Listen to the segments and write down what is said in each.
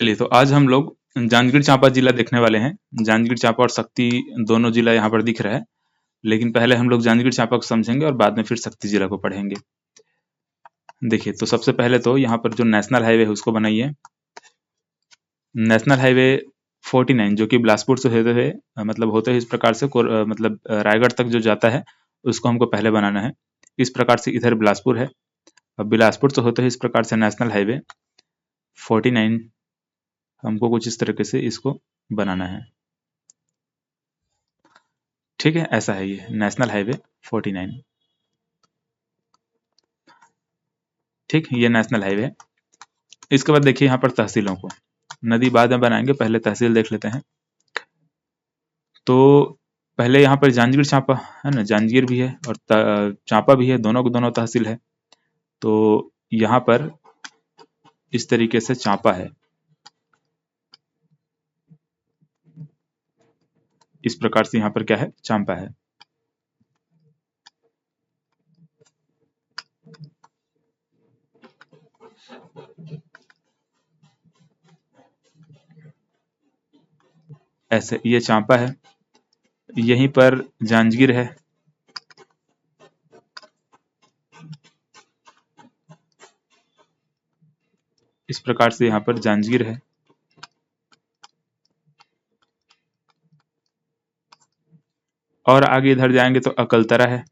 चलिए, तो आज हम लोग जांजगीर चांपा जिला देखने वाले हैं। जांजगीर चांपा और शक्ति दोनों जिला यहाँ पर दिख रहा है, लेकिन पहले हम लोग जांजगीर चांपा को समझेंगे और बाद में फिर शक्ति जिला को पढ़ेंगे। देखिए, तो सबसे पहले तो यहाँ पर जो नेशनल हाईवे है उसको बनाइए। नेशनल हाईवे 49 जो कि बिलासपुर से होते हुए मतलब होते हुए इस प्रकार से रायगढ़ तक जो जाता है उसको हमको पहले बनाना है। इस प्रकार से इधर बिलासपुर है, अब बिलासपुर से होते हुए इस प्रकार से नेशनल हाईवे 49 हमको कुछ इस तरीके से इसको बनाना है। ठीक है, ऐसा है ये नेशनल हाईवे 49। ठीक, ये नेशनल हाईवे है। इसके बाद देखिए यहाँ पर तहसीलों को, नदी बाद में बनाएंगे, पहले तहसील देख लेते हैं। तो पहले यहाँ पर जांजगीर चांपा है ना, जांजगीर भी है और चांपा भी है, दोनों को दोनों तहसील है। तो यहाँ पर इस तरीके से चांपा है, इस प्रकार से यहाँ पर क्या है, चांपा है। ऐसे ये चांपा है, यहीं पर जांजगीर है, इस प्रकार से यहाँ पर जांजगीर है। और आगे इधर जाएंगे तो अकलतरा है,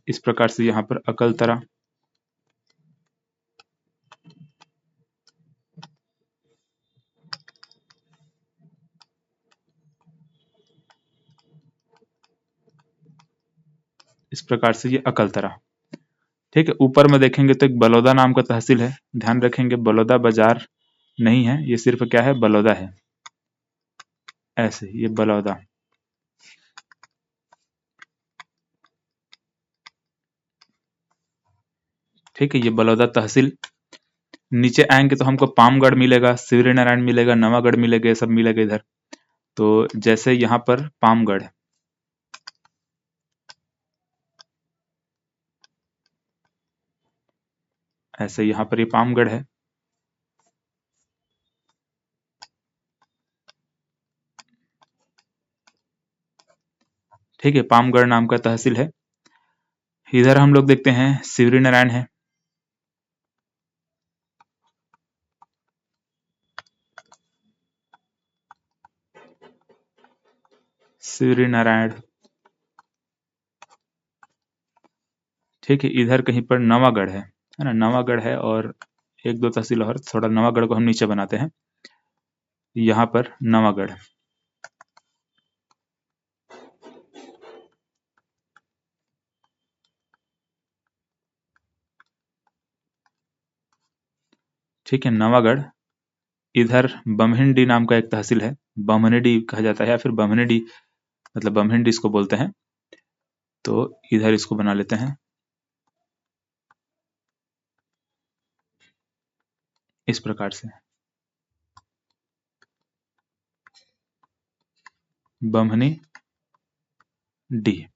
इस प्रकार से यहाँ पर अकलतरा। इस प्रकार से ये अकलतरा। ठीक है, ऊपर में देखेंगे तो एक बलौदा नाम का तहसील है, ध्यान रखेंगे बलौदा बाजार नहीं है, ये सिर्फ क्या है, बलौदा है। ऐसे ये बलौदा। ठीक है, ये बलौदा तहसील। नीचे आएंगे तो हमको पामगढ़ मिलेगा, शिवरी नारायण मिलेगा, नवागढ़ मिलेगा, ये सब मिलेगा इधर। तो जैसे यहाँ पर पामगढ़, ऐसे यहाँ पर ये पामगढ़ है। ठीक है, पामगढ़ नाम का तहसील है। इधर हम लोग देखते हैं शिवरी नारायण है, शिवरी नारायण। ठीक है, इधर कहीं पर नवागढ़ है ना, नवागढ़ है, और एक दो तहसील और, थोड़ा नवागढ़ को हम नीचे बनाते हैं, यहाँ पर नवागढ़। ठीक है, नवागढ़। इधर बमहिंडी नाम का एक तहसील है, बमहिंडी कहा जाता है या फिर बमहिंडी, मतलब बमहिंडी इसको बोलते हैं। तो इधर इसको बना लेते हैं इस प्रकार से, बमहनी डी,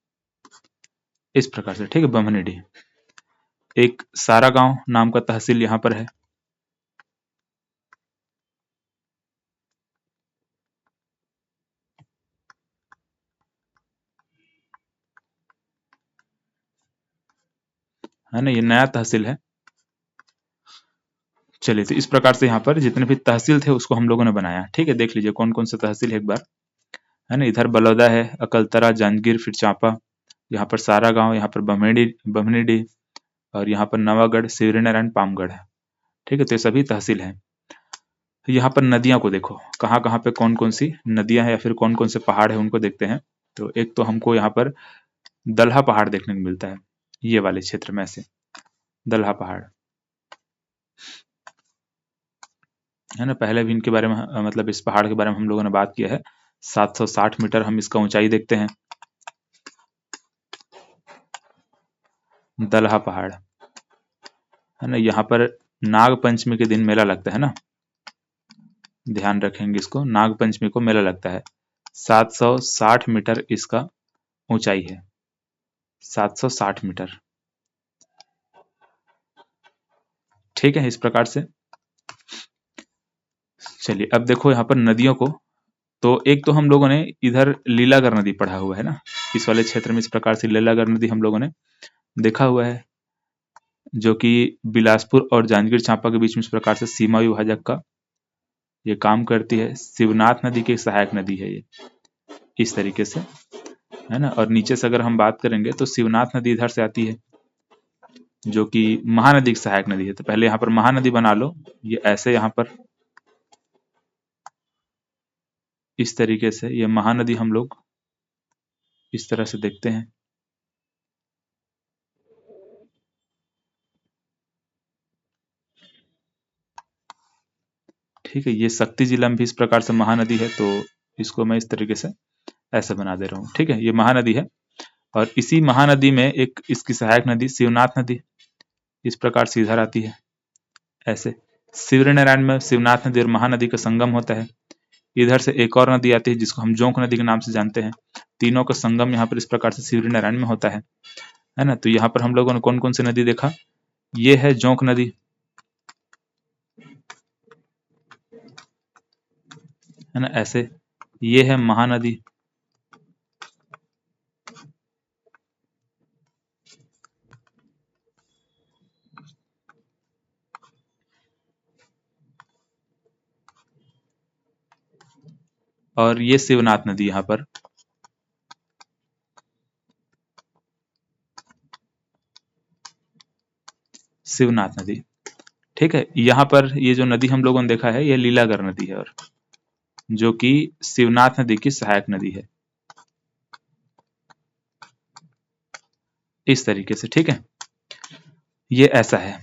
इस प्रकार से। ठीक है, बमहनी डी। एक सारा गांव नाम का तहसील यहाँ पर है, है ना, ये नया तहसील है। चलिए, तो इस प्रकार से यहाँ पर जितने भी तहसील थे उसको हम लोगों ने बनाया। ठीक है, देख लीजिए कौन कौन से तहसील है एक बार, है ना। इधर बलौदा है, अकलतरा, जांजगीर, फिर चांपा, यहाँ पर सारा गांव, यहाँ पर बमनीडी, और यहाँ पर नवागढ़, शिवरी नारायण, पामगढ़ है। ठीक है, तो ये सभी तहसील है। यहाँ पर नदियां को देखो, कहाँ कहाँ पे कौन कौन सी नदियां हैं या फिर कौन कौन से पहाड़ है उनको देखते हैं। तो एक तो हमको यहाँ पर दलहा पहाड़ देखने को मिलता है, ये वाले क्षेत्र में से दलहा पहाड़, है ना। पहले भी इनके बारे में मतलब इस पहाड़ के बारे में हम लोगों ने बात किया है। 760 मीटर हम इसका ऊंचाई देखते हैं, दलहा पहाड़, है ना। यहाँ पर नाग पंचमी के दिन मेला लगता है ना, ध्यान रखेंगे इसको, नाग पंचमी को मेला लगता है। 760 मीटर इसका ऊंचाई है, 760 मीटर। ठीक है, इस प्रकार से। चलिए अब देखो यहाँ पर नदियों को, तो एक तो हम लोगों ने इधर लीलागर नदी पढ़ा हुआ है ना, इस वाले क्षेत्र में इस प्रकार से लीलागर नदी हम लोगों ने देखा हुआ है, जो कि बिलासपुर और जांजगीर चांपा के बीच में इस प्रकार से सीमा विभाजक का ये काम करती है। शिवनाथ नदी की सहायक नदी है ये, इस तरीके से, है ना। और नीचे से अगर हम बात करेंगे तो शिवनाथ नदी इधर से आती है, जो कि महानदी की सहायक नदी है। तो पहले यहाँ पर महानदी बना लो, ये ऐसे यहाँ पर इस तरीके से ये महानदी हम लोग इस तरह से देखते हैं। ठीक है, ये शक्ति जिला में भी इस प्रकार से महानदी है, तो इसको मैं इस तरीके से ऐसे बना दे रहा हूँ। ठीक है, ये महानदी है और इसी महानदी में एक इसकी सहायक नदी शिवनाथ नदी इस प्रकार से इधर आती है ऐसे। शिवनारायण में शिवनाथ नदी और महानदी का संगम होता है। इधर से एक और नदी आती है जिसको हम जोंक नदी के नाम से जानते हैं। तीनों का संगम यहाँ पर इस प्रकार से शिवनारायण में होता है ना। तो यहाँ पर हम लोगों ने कौन कौन सी नदी देखा, ये है जोंक नदी, है ना, ऐसे। ये है महानदी, और ये शिवनाथ नदी यहाँ पर, शिवनाथ नदी। ठीक है, यहाँ पर ये जो नदी हम लोगों ने देखा है ये लीलागर नदी है, और जो कि शिवनाथ नदी की सहायक नदी है, इस तरीके से। ठीक है, ये ऐसा है।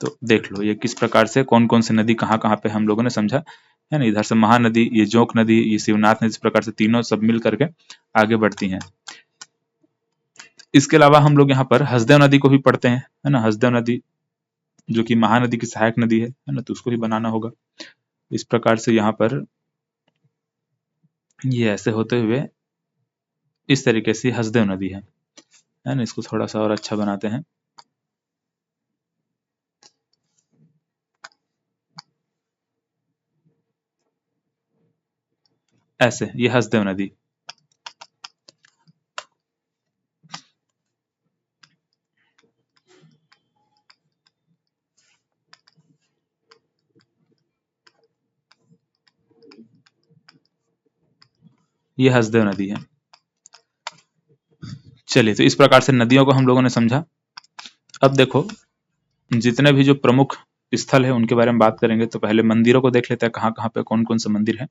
तो देख लो ये किस प्रकार से कौन कौन सी नदी कहाँ कहाँ पे हम लोगों ने समझा, है ना। इधर से महानदी, ये जोंक नदी, ये शिवनाथ नदी, इस प्रकार से तीनों सब मिल करके आगे बढ़ती हैं। इसके अलावा हम लोग यहाँ पर हसदेव नदी को भी पढ़ते हैं, है ना। हसदेव नदी जो कि महानदी की सहायक नदी है ना, तो उसको भी बनाना होगा। इस प्रकार से यहाँ पर ये ऐसे होते हुए इस तरीके से हसदेव नदी है ना। इसको थोड़ा सा और अच्छा बनाते हैं, ऐसे। ये हसदेव नदी, ये हसदेव नदी है। चलिए, तो इस प्रकार से नदियों को हम लोगों ने समझा। अब देखो जितने भी जो प्रमुख स्थल है उनके बारे में बात करेंगे, तो पहले मंदिरों को देख लेते हैं कहाँ कहाँ पे कौन कौन से मंदिर है।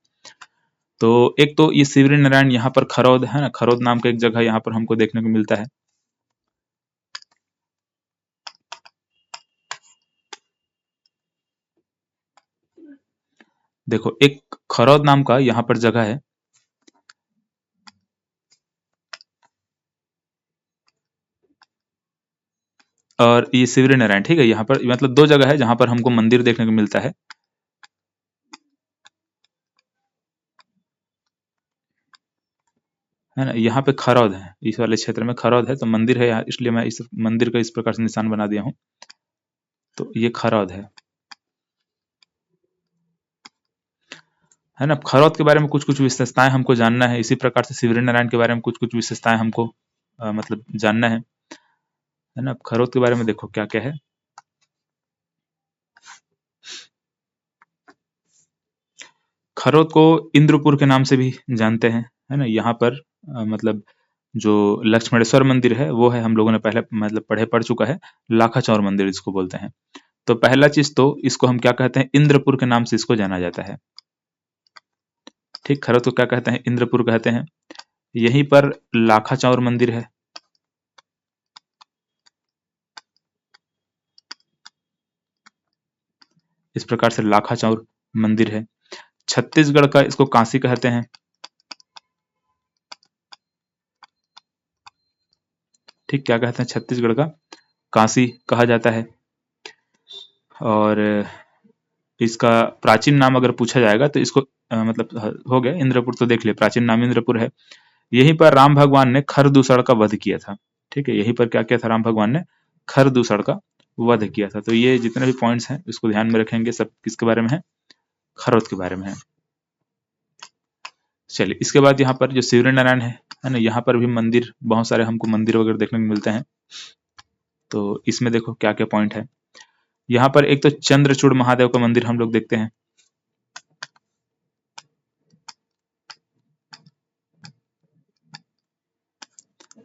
तो एक तो ये शिवरी नारायण यहाँ पर खरौद है ना, खरौद नाम का एक जगह यहाँ पर हमको देखने को मिलता है। देखो एक खरौद नाम का यहाँ पर जगह है, और ये शिवरी नारायण, ठीक है। यहाँ पर मतलब दो जगह है जहां पर हमको मंदिर देखने को मिलता है ना। यहाँ पे खरौद है, इस वाले क्षेत्र में खरौद है, तो मंदिर है यहाँ, इसलिए मैं इस मंदिर का इस प्रकार से निशान बना दिया हूँ। तो ये खरौद है ना। खरौद के बारे में कुछ कुछ विशेषताएं हमको जानना है, इसी प्रकार से शिवरी नारायण के बारे में कुछ कुछ विशेषताएं हमको मतलब जानना है ना। खरौद के बारे में देखो क्या क्या है। खरौद को इंद्रपुर के नाम से भी जानते हैं, है ना। यहाँ पर मतलब जो लक्ष्मणेश्वर मंदिर है वो है, हम लोगों ने पहले मतलब पढ़ चुका है, लाखा चौर मंदिर इसको बोलते हैं। तो पहला चीज तो इसको हम क्या कहते हैं, इंद्रपुर के नाम से इसको जाना जाता है। ठीक, खरौद को क्या कहते हैं, इंद्रपुर कहते हैं। यहीं पर लाखा चौर मंदिर है, इस प्रकार से लाखा चौर मंदिर है। छत्तीसगढ़ का इसको काशी कहते हैं। ठीक, क्या कहते हैं, छत्तीसगढ़ का काशी कहा जाता है। और इसका प्राचीन नाम अगर पूछा जाएगा तो इसको मतलब हो गया इंद्रपुर, तो देख लिया प्राचीन नाम इंद्रपुर है। यहीं पर राम भगवान ने खरदूषण का वध किया था। ठीक है, यहीं पर क्या किया था, राम भगवान ने खरदूषण का वध किया था। तो ये जितने भी पॉइंट्स हैं इसको ध्यान में रखेंगे, सब किसके बारे में है, खरौद के बारे में है। चलिए इसके बाद यहाँ पर जो शिवरी नारायण है ना, यहाँ पर भी मंदिर, बहुत सारे हमको मंदिर वगैरह देखने को मिलते हैं। तो इसमें देखो क्या क्या पॉइंट है। यहाँ पर एक तो चंद्रचूड़ महादेव का मंदिर हम लोग देखते हैं,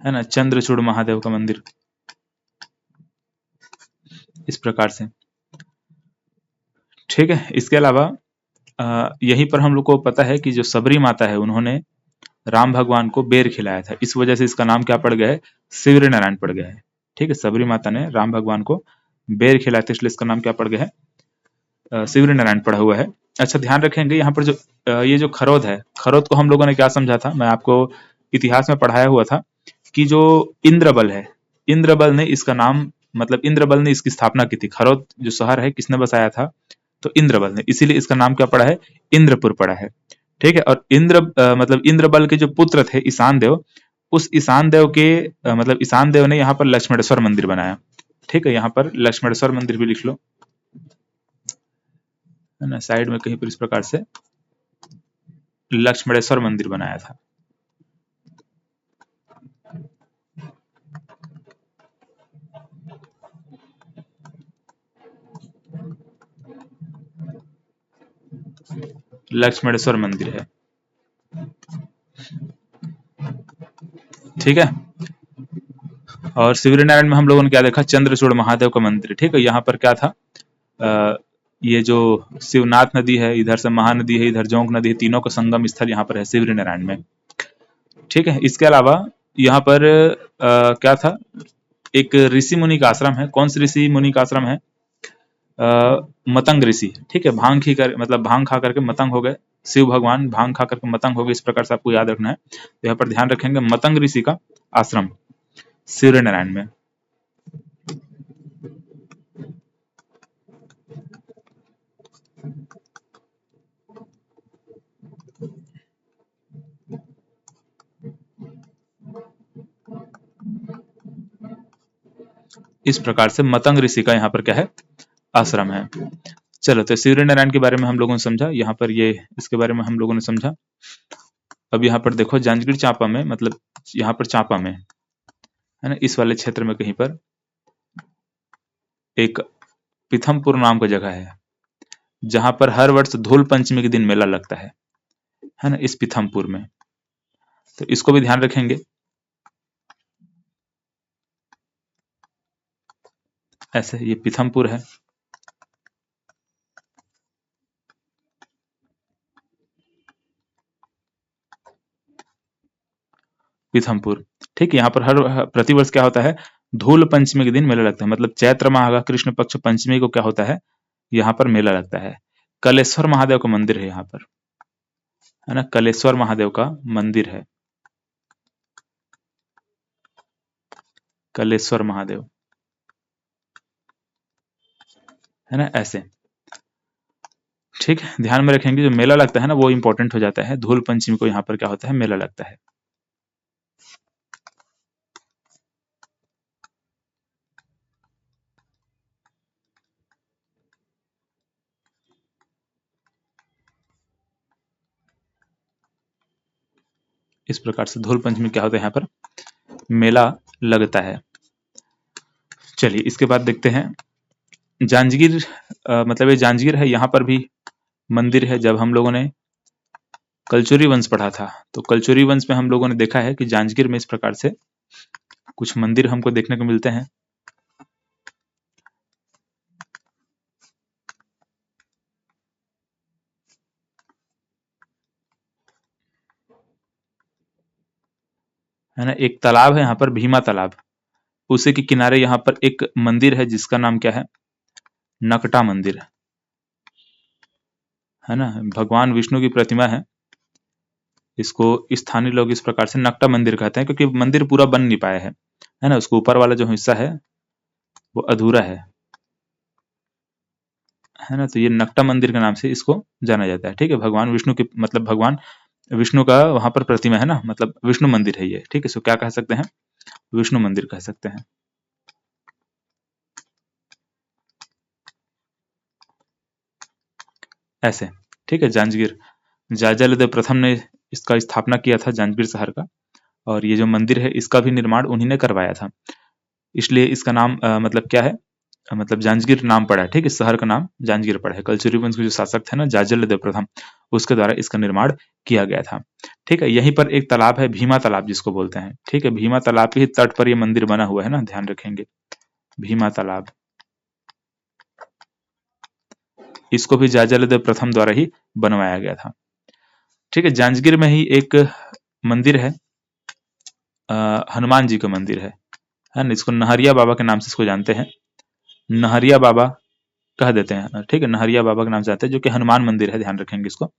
है ना, चंद्रचूड़ महादेव का मंदिर इस प्रकार से। ठीक है, इसके अलावा यहीं पर हम लोग को पता है कि जो सबरी माता है उन्होंने राम भगवान को बेर खिलाया था, इस वजह से इसका नाम क्या पड़ गया है, शिवरी नारायण पड़ गया है। ठीक है, सबरी माता ने राम भगवान को बेर खिलाया था, इसलिए इसका नाम क्या पड़ गया है, शिवरी नारायण पड़ा हुआ है। अच्छा ध्यान रखेंगे यहाँ पर जो ये जो खरौद है, खरौद को हम लोगों ने क्या समझा था, मैं आपको इतिहास में पढ़ाया हुआ था कि जो इंद्रबल है, इंद्रबल ने इसका नाम, मतलब इंद्रबल ने इसकी स्थापना की थी। खरौद जो शहर है किसने बसाया था, तो इंद्रबल ने, इसीलिए इसका नाम क्या पड़ा है, इंद्रपुर पड़ा है। ठीक है, और मतलब इंद्रबल के जो पुत्र थे ईशान देव, उस ईशान देव के मतलब ईशान देव ने यहाँ पर लक्ष्मणेश्वर मंदिर बनाया। ठीक है, यहाँ पर लक्ष्मणेश्वर मंदिर भी लिख लो, है ना, साइड में कहीं पर इस प्रकार से लक्ष्मणेश्वर मंदिर बनाया था। लक्ष्मणेश्वर मंदिर है। ठीक है, और शिवरी नारायण में हम लोगों ने क्या देखा, चंद्रचूड़ महादेव का मंदिर। ठीक है, यहाँ पर क्या था, ये जो शिवनाथ नदी है, इधर से महानदी है, इधर जोंक नदी है, तीनों का संगम स्थल यहाँ पर है शिवरी नारायण में। ठीक है, इसके अलावा यहाँ पर क्या था, एक ऋषि मुनि का आश्रम है। कौन सी ऋषि मुनि का आश्रम है, मतंग ऋषि। ठीक है, भांग खी कर, मतलब भांग खा करके मतंग हो गए, शिव भगवान भांग खा करके मतंग हो गए, इस प्रकार से आपको याद रखना है। तो यहाँ पर ध्यान रखेंगे, मतंग ऋषि का आश्रम शिवरी नारायण में। इस प्रकार से मतंग ऋषि का यहाँ पर क्या है, आश्रम है। चलो, तो शिवरी नारायण के बारे में हम लोगों ने समझा, यहाँ पर ये इसके बारे में हम लोगों ने समझा। अब यहाँ पर देखो जांजगीर चांपा में, मतलब यहाँ पर चांपा में, है ना, इस वाले क्षेत्र में कहीं पर एक पीथमपुर नाम का जगह है, जहां पर हर वर्ष धूल पंचमी के दिन मेला लगता है ना, इस पीथमपुर में। तो इसको भी ध्यान रखेंगे। ऐसे ये पीथमपुर है, पीथमपुर। ठीक है, यहाँ पर हर प्रतिवर्ष क्या होता है, धूल पंचमी के दिन मेला लगता है, मतलब चैत्र माह का कृष्ण पक्ष पंचमी को क्या होता है, यहाँ पर मेला लगता है। कलेश्वर महादेव का मंदिर है यहाँ पर, है ना, कलेश्वर महादेव का मंदिर है, कलेश्वर महादेव, है ना, ऐसे। ठीक है, ध्यान में रखेंगे, जो मेला लगता है ना वो इंपॉर्टेंट हो जाता है। धूल पंचमी को यहाँ पर क्या होता है, मेला लगता है। इस प्रकार से धूल पंचमी क्या होता है, यहाँ पर मेला लगता है। चलिए इसके बाद देखते हैं जांजगीर, मतलब ये जांजगीर है, यहाँ पर भी मंदिर है। जब हम लोगों ने कलचुरी वंश पढ़ा था, तो कलचुरी वंश में हम लोगों ने देखा है कि जांजगीर में इस प्रकार से कुछ मंदिर हमको देखने को मिलते हैं। है ना, एक तालाब है यहाँ पर, भीमा तालाब, उसी के किनारे यहाँ पर एक मंदिर है जिसका नाम क्या है, नकटा मंदिर, है ना, भगवान विष्णु की प्रतिमा है। इसको स्थानीय लोग इस प्रकार से नकटा मंदिर कहते हैं, क्योंकि मंदिर पूरा बन नहीं पाया है ना, उसको ऊपर वाला जो हिस्सा है वो अधूरा है ना, तो ये नकटा मंदिर के नाम से इसको जाना जाता है। ठीक है, भगवान विष्णु की, मतलब भगवान विष्णु का वहां पर प्रतिमा है ना, मतलब विष्णु मंदिर है ये। ठीक है, इसको क्या कह सकते हैं, विष्णु मंदिर कह सकते हैं, ऐसे। ठीक है, जांजगीर। जायजालदेव प्रथम ने इसका स्थापना किया था जांजगीर शहर का, और ये जो मंदिर है इसका भी निर्माण उन्हीं ने करवाया था, इसलिए इसका नाम मतलब क्या है, मतलब जांजगीर नाम पड़ा है। ठीक है, शहर का नाम जांजगीर पड़ा है। कलचुरी वंश के जो शासक थे ना जायजालदेव प्रथम, उसके द्वारा इसका निर्माण किया गया था। ठीक है, यहीं पर एक तालाब है भीमा तालाब जिसको बोलते हैं। ठीक है, भीमा तालाब के ही तट पर ये मंदिर बना हुआ है ना, ध्यान रखेंगे, भीमा तालाब। इसको भी जायजालदेव प्रथम द्वारा ही बनवाया गया था। ठीक है, जांजगीर में ही एक मंदिर है, हनुमान जी का मंदिर है ना, इसको नहरिया बाबा के नाम से इसको जानते हैं, नहरिया बाबा कह देते हैं। ठीक है, नहरिया बाबा के नाम से आते हैं, जो कि हनुमान मंदिर है, ध्यान रखेंगे इसको,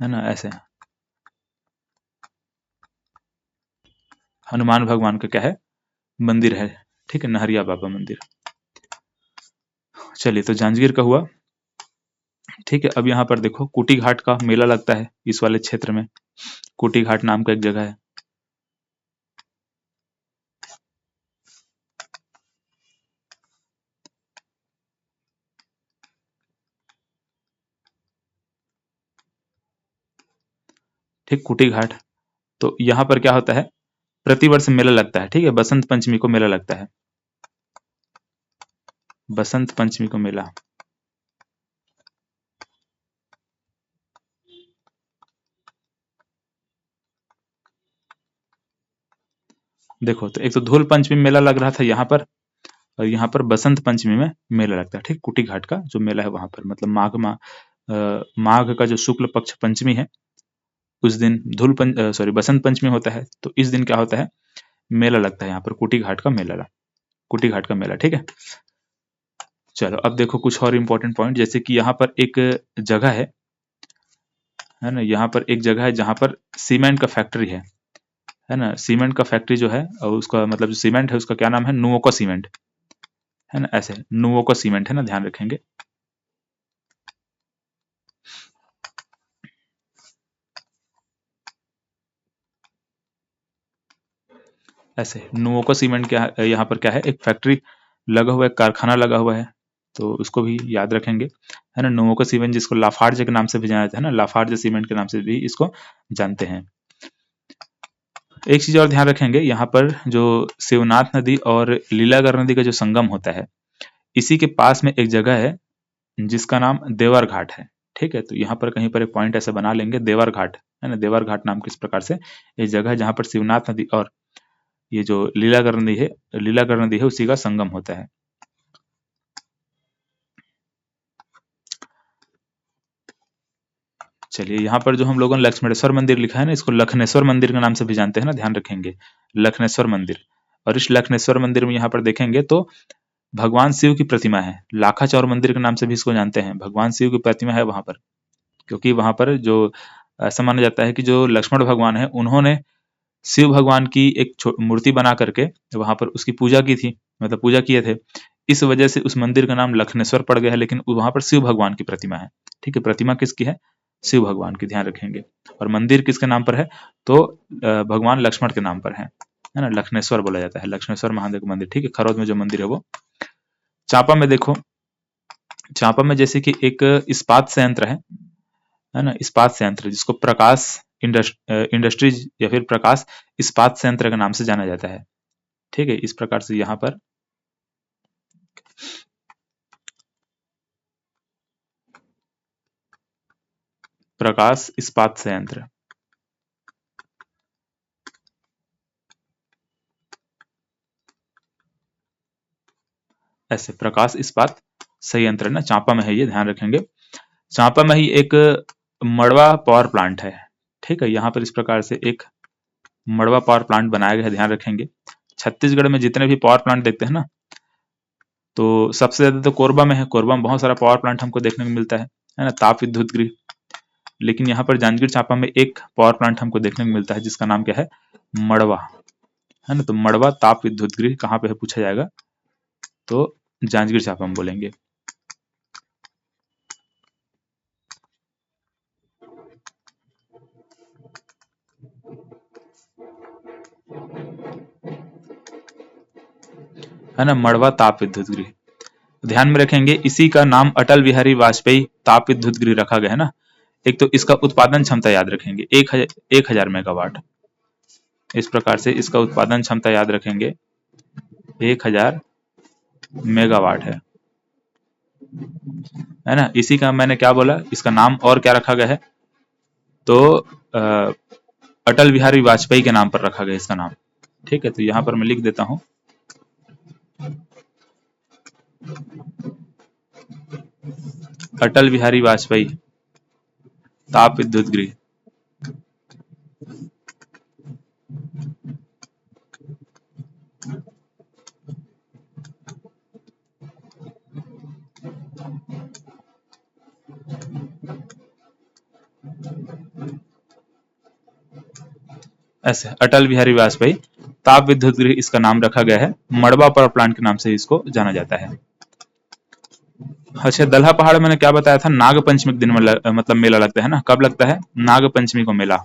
है ना, ऐसे हनुमान भगवान का क्या है, मंदिर है। ठीक है, नहरिया बाबा मंदिर। चलिए, तो जांजगीर का हुआ। ठीक है, अब यहाँ पर देखो कुटी घाट का मेला लगता है इस वाले क्षेत्र में, कुटी घाट नाम का एक जगह है। ठीक, कुटी घाट। तो यहाँ पर क्या होता है, प्रतिवर्ष मेला लगता है। ठीक है, बसंत पंचमी को मेला लगता है, बसंत पंचमी को मेला। देखो, तो एक तो धूल पंचमी मेला लग रहा था यहाँ पर, और यहाँ पर बसंत पंचमी में मेला लगता है। ठीक, कुटी घाट का जो मेला है वहां पर, मतलब माघ का जो शुक्ल पक्ष पंचमी है उस दिन बसंत पंचमी होता है, तो इस दिन क्या होता है, मेला लगता है यहाँ पर, कुटी घाट का मेला, कुटी घाट का मेला। ठीक है, चलो अब देखो कुछ और इम्पोर्टेंट पॉइंट, जैसे कि यहाँ पर एक जगह है ना, यहाँ पर एक जगह है जहाँ पर सीमेंट का फैक्ट्री है ना, सीमेंट का फैक्ट्री जो है, और उसका मतलब जो सीमेंट है उसका क्या नाम है, नुओको सीमेंट, है ना, ऐसे नुओको सीमेंट है ना, ध्यान रखेंगे। ऐसे नुओको सीमेंट क्या है, यहाँ पर क्या है, एक फैक्ट्री लगा हुआ है, कारखाना लगा हुआ है, तो उसको भी याद रखेंगे, है ना। नुओको सीमेंट जिसको लाफार्ज के नाम से भी जाना जाता है ना, लाफार्ज सीमेंट के नाम से भी इसको जानते हैं। एक चीज और ध्यान रखेंगे, यहाँ पर जो शिवनाथ नदी और लीलागर नदी का जो संगम होता है, इसी के पास में एक जगह है जिसका नाम देवर घाट है। ठीक है, तो यहाँ पर कहीं पर एक पॉइंट ऐसे बना लेंगे, देवर घाट, है ना, देवर घाट नाम किस प्रकार से एक जगह है जहाँ पर शिवनाथ नदी और ये जो लीलागर नदी है उसी का संगम होता है। चलिए, यहाँ पर जो हम लोगों ने लक्ष्मणेश्वर मंदिर लिखा है ना, इसको लखनेश्वर मंदिर के नाम से भी जानते हैं ना, ध्यान रखेंगे, लखनेश्वर मंदिर। और इस लखनेश्वर मंदिर में यहाँ पर देखेंगे तो भगवान शिव की प्रतिमा है, लाखा चौर मंदिर के नाम से भी इसको जानते हैं, भगवान शिव की प्रतिमा है वहां पर, क्योंकि वहां पर जो ऐसा माना जाता है कि जो लक्ष्मण भगवान है उन्होंने शिव भगवान की एक मूर्ति बना करके वहां पर उसकी पूजा की थी, मतलब पूजा किए थे, इस वजह से उस मंदिर का नाम लखनेश्वर पड़ गया है, लेकिन वहां पर शिव भगवान की प्रतिमा है। ठीक है, प्रतिमा किसकी है, शिव भगवान की, ध्यान रखेंगे। और मंदिर किसके नाम पर है, तो भगवान लक्ष्मण के नाम पर है ना, लखनेश्वर बोला जाता है, लक्ष्मेश्वर महादेव मंदिर। ठीक है, खरौद में जो मंदिर है वो। चांपा में देखो, चांपा में जैसे कि एक इस्पात संयंत्र है ना, इस्पात संयंत्र जिसको प्रकाश इंडस्ट्रीज या फिर प्रकाश इस्पात संयंत्र के नाम से जाना जाता है। ठीक है, इस प्रकार से यहाँ पर प्रकाश इस्पात संयंत्र, ऐसे प्रकाश इस्पात संयंत्र ना चांपा में है, ये ध्यान रखेंगे। चांपा में ही एक मड़वा पावर प्लांट है। ठीक है, यहाँ पर इस प्रकार से एक मड़वा पावर प्लांट बनाया गया है, ध्यान रखेंगे। छत्तीसगढ़ में जितने भी पावर प्लांट देखते हैं ना, तो सबसे ज्यादा तो कोरबा में है, कोरबा में बहुत सारा पावर प्लांट हमको देखने को मिलता है ना, ताप विद्युत गृह। लेकिन यहाँ पर जांजगीर चांपा में एक पावर प्लांट हमको देखने को मिलता है जिसका नाम क्या है, मड़वा, है ना। तो मड़वा ताप विद्युत गृह कहाँ पे है पूछा जाएगा, तो जांजगीर चांपा में बोलेंगे। है ना, मड़वा ताप विद्युत गृह। ध्यान में रखेंगे इसी का नाम अटल बिहारी वाजपेयी ताप विद्युत गृह रखा गया है ना। एक तो इसका उत्पादन क्षमता याद रखेंगे 1000 मेगावाट, इस प्रकार से इसका उत्पादन क्षमता याद रखेंगे 1000 मेगावाट है ना। इसी का मैंने क्या बोला, इसका नाम और क्या रखा गया है, तो अटल बिहारी वाजपेयी के नाम पर रखा गया इसका नाम। ठीक है, तो यहां पर मैं लिख देता हूं अटल बिहारी वाजपेयी ताप विद्युत गृह। ऐसे अटल बिहारी वाजपेयी ताप विद्युत गृह इसका नाम रखा गया है, मड़वा पावर प्लांट के नाम से इसको जाना जाता है। अच्छा, दलहा पहाड़ मैंने क्या बताया था, नाग पंचमी के दिन में मतलब मेला लगता है ना। कब लगता है, नाग पंचमी को मेला।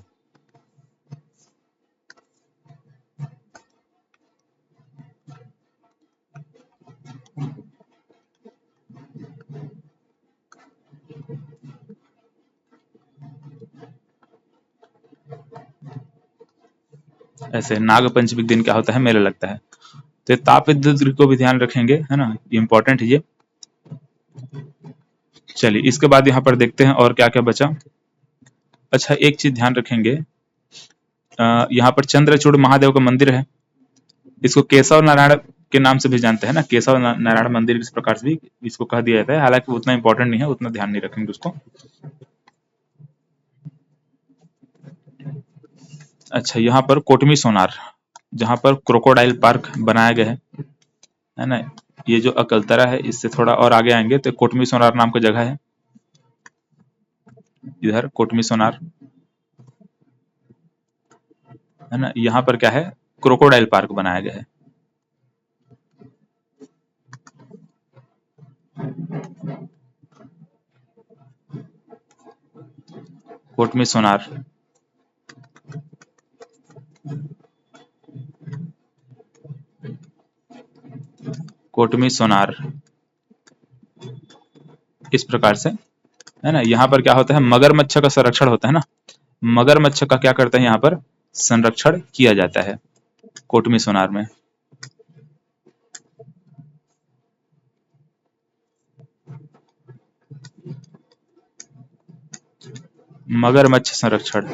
ऐसे नाग पंचमी के दिन क्या होता है, मेला लगता है। तो ताप विद्युत गृह को भी ध्यान रखेंगे, है ना, इंपॉर्टेंट है ये। चलिए इसके बाद यहाँ पर देखते हैं और क्या क्या बचा। अच्छा, एक चीज ध्यान रखेंगे, यहाँ पर चंद्रचूड़ महादेव का मंदिर है, इसको केशव नारायण के नाम से भी जानते हैं ना, केशव नारायण मंदिर इस प्रकार से भी इसको कह दिया जाता है, हालांकि उतना इंपॉर्टेंट नहीं है, उतना ध्यान नहीं रखेंगे उसको। अच्छा, यहाँ पर कोटमी सोनार, जहाँ पर क्रोकोडाइल पार्क बनाया गया है ना, ये जो अकलतरा है इससे थोड़ा और आगे आएंगे तो कोटमी सोनार नाम की जगह है, इधर कोटमी सोनार है ना, यहाँ पर क्या है, क्रोकोडाइल पार्क बनाया गया है। कोटमी सोनार, कोटमी सोनार इस प्रकार से है ना। यहाँ पर क्या होता है, मगरमच्छ का संरक्षण होता है ना, मगरमच्छ का क्या करते हैं यहाँ पर, संरक्षण किया जाता है कोटमी सोनार में। मगरमच्छ संरक्षण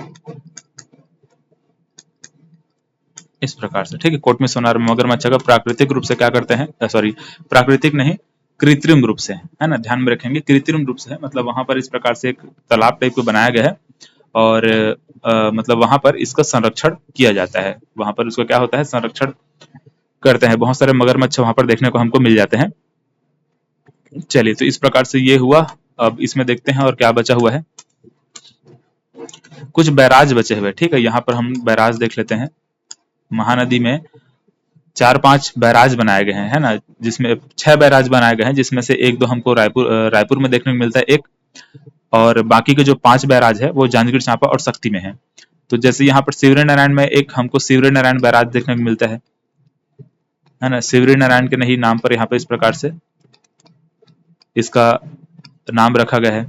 इस प्रकार से, ठीक है। कोटमी सोनार में मगरमच्छ का प्राकृतिक रूप से क्या करते हैं, सॉरी प्राकृतिक नहीं, कृत्रिम रूप से, है ना, ध्यान में रखेंगे कृत्रिम रूप से है, मतलब वहां पर इस प्रकार से एक तालाब टाइप को बनाया गया है और मतलब वहां पर इसका संरक्षण किया जाता है, वहां पर उसको क्या होता है, संरक्षण करते हैं। बहुत सारे मगरमच्छ वहां पर देखने को हमको मिल जाते हैं। चलिए, तो इस प्रकार से ये हुआ। अब इसमें देखते हैं और क्या बचा हुआ है, कुछ बैराज बचे हुए, ठीक है। यहाँ पर हम बैराज देख लेते हैं। महानदी में 4-5 बैराज बनाए गए हैं, है ना, जिसमें 6 बैराज बनाए गए हैं, जिसमें से 1-2 हमको रायपुर में देखने को मिलता है एक, और बाकी के जो 5 बैराज है वो जांजगीर चांपा और शक्ति में है। तो जैसे यहाँ पर शिवरी नारायण में एक हमको शिवरी नारायण बैराज देखने को मिलता है ना, शिवरी नारायण के नहीं नाम पर यहाँ पर इस प्रकार से इसका नाम रखा गया है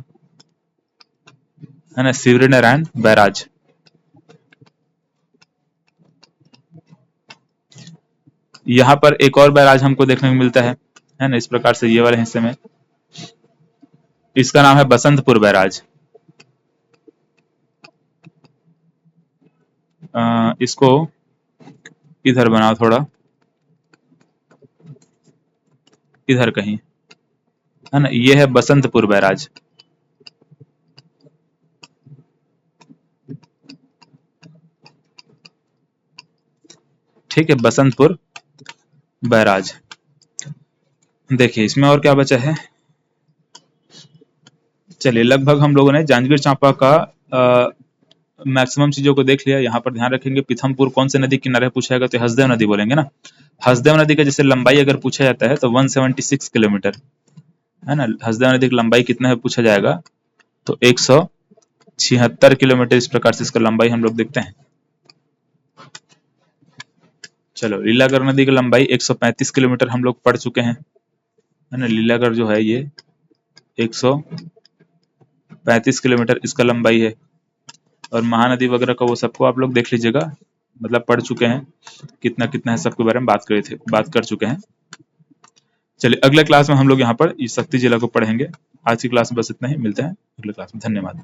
ना, शिवरी नारायण बैराज। यहाँ पर एक और बैराज हमको देखने को मिलता है ना, इस प्रकार से ये वाले हिस्से में, इसका नाम है बसंतपुर बैराज। इसको इधर बनाओ थोड़ा, इधर कहीं, है ना, ये है बसंतपुर बैराज। ठीक है, बसंतपुर बैराज। देखिए इसमें और क्या बचा है। चलिए, लगभग हम लोगों ने जांजगीर चांपा का मैक्सिमम चीजों को देख लिया। यहाँ पर ध्यान रखेंगे पीथमपुर कौन से नदी किनारे पूछा जाएगा, तो हसदेव नदी बोलेंगे ना। हसदेव नदी का जैसे लंबाई अगर पूछा जाता है तो 176 किलोमीटर, है ना। हसदेव नदी की लंबाई कितना है पूछा जाएगा तो 176 किलोमीटर, इस प्रकार से इसका लंबाई हम लोग देखते हैं। चलो, लीलागर नदी की लंबाई 135 किलोमीटर हम लोग पढ़ चुके हैं, है ना। लीलागर जो है ये 135 किलोमीटर इसका लंबाई है। और महानदी वगैरह का वो सबको आप लोग देख लीजिएगा, मतलब पढ़ चुके हैं, कितना कितना है सबके बारे में बात कर चुके हैं। चलिए, अगले क्लास में हम लोग यहाँ पर इस शक्ति जिला को पढ़ेंगे। आज की क्लास में बस इतना ही, मिलते हैं अगले क्लास में। धन्यवाद।